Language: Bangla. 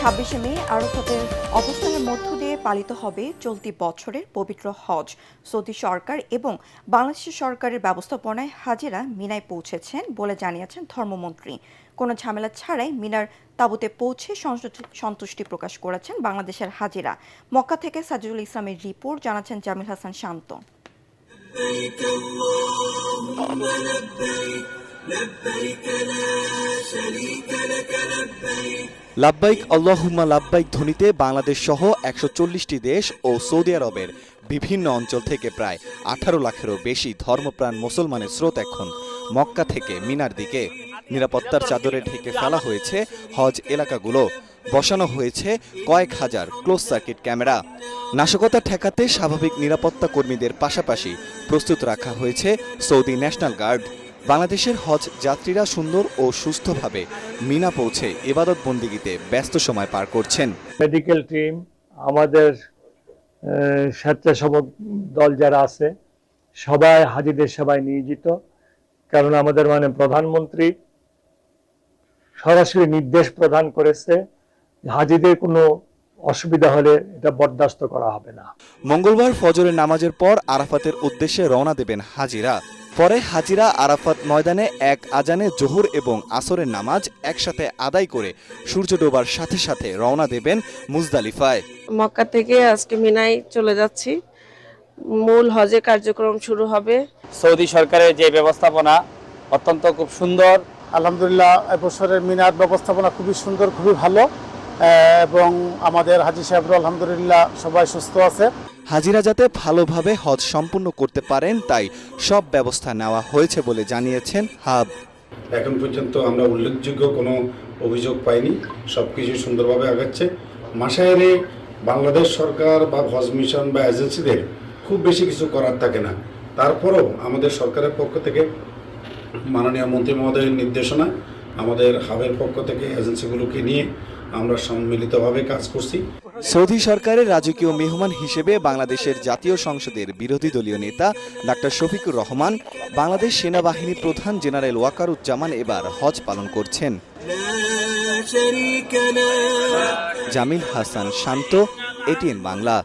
26 মে আরাফাতের অবস্থানের মধ্য দিয়ে পালিত হবে চলতি বছরের পবিত্র হজ। সৌদি সরকার এবং বাংলাদেশ সরকারের ব্যবস্থাপনায় হাজিরা মিনায় পৌঁছেছেন বলে জানিয়েছেন ধর্মমন্ত্রী। কোনো ঝামেলা ছাড়াই মিনার তাঁবুতে পৌঁছে সন্তুষ্টি প্রকাশ করেছেন বাংলাদেশের হাজিরা। মক্কা থেকে সাজিদুল ইসলামের রিপোর্ট, জানাচ্ছেন জামিল হাসান শান্ত। লাব্বাইক আল্লাহুম্মা লাব্বাইক ধ্বনিতে বাংলাদেশ সহ 140টি দেশ ও সৌদি আরবের বিভিন্ন অঞ্চল থেকে প্রায় 18 লাখেরও বেশি ধর্মপ্রাণ মুসলমানের স্রোত এখন মক্কা থেকে মিনার দিকে। নিরাপত্তার চাদরে ঢেকে ফেলা হয়েছে হজ এলাকাগুলো, বসানো হয়েছে কয়েক হাজার ক্লোজ সার্কিট ক্যামেরা। নাশকতা ঠেকাতে স্বাভাবিক নিরাপত্তা কর্মীদের পাশাপাশি প্রস্তুত রাখা হয়েছে সৌদি ন্যাশনাল গার্ড। বাংলাদেশের হজ যাত্রীরা সুন্দর ও সুস্থভাবে মিনা পৌঁছে ইবাদত বন্দিগিতে ব্যস্ত সময় পার করছেন। মেডিকেল টিম, আমাদের স্বেচ্ছাসেবক দল যারা আছে সবাই হাজিদের সেবায় নিয়োজিত। কারণ আমাদের প্রধানমন্ত্রী সরাসরি নির্দেশ প্রদান করেছে, হাজিদের কোনো অসুবিধা হলে এটা বরদাস্ত করা হবে না। মঙ্গলবার ফজরের নামাজের পর আরাফাতের উদ্দেশ্যে রওনা দেবেন হাজিরা। পরে হাজিরা আরাফাত ময়দানে এক আজানে জোহর এবং আসরের নামাজ একসাথে আদায় করে সূর্য ডোবার সাথে সাথে রওনা দেবেন মুজদালিফায়। মক্কা থেকে আজকে মিনায় চলে যাচ্ছি, মূল হজের কার্যক্রম শুরু হবে। সৌদি সরকারের যে ব্যবস্থাপনা অত্যন্ত খুব সুন্দর। আলহামদুলিল্লাহ, এবছরের মিনার ব্যবস্থাপনা খুবই সুন্দর, খুবই ভালো, এবং আমাদের হাজি সাহেবরা আলহামদুলিল্লাহ সবাই সুস্থ আছে। হাজিরা যাতে ভালোভাবে হজ সম্পূর্ণ করতে পারেন তাই সব ব্যবস্থা নেওয়া হয়েছে বলে জানিয়েছেন হাব। এখন পর্যন্ত আমরা উল্লেখযোগ্য কোনো অভিযোগ পাইনি, সবকিছু সুন্দরভাবে আগাচ্ছে। মাসায়েরে বাংলাদেশ সরকার বা হজ মিশন বা এজেন্সিদের খুব বেশি কিছু করার থাকে না, তারপরেও আমাদের সরকারের পক্ষ থেকে মাননীয় মন্ত্রী মহোদয়ের নির্দেশনা আমাদের হাবের পক্ষ থেকে এজেন্সিগুলোকে নিয়ে আমরা সম্মিলিতভাবে কাজ করছি। সৌদি সরকারের রাজকীয় মেহমান হিসেবে বাংলাদেশের জাতীয় সংসদের বিরোধী দলীয় নেতা ডাক্তার শফিকুর রহমান, বাংলাদেশ সেনাবাহিনী প্রধান জেনারেল ওয়াকারুজ্জামান এবার হজ পালন করছেন। জামিল হাসান শান্ত, এটিএন বাংলা।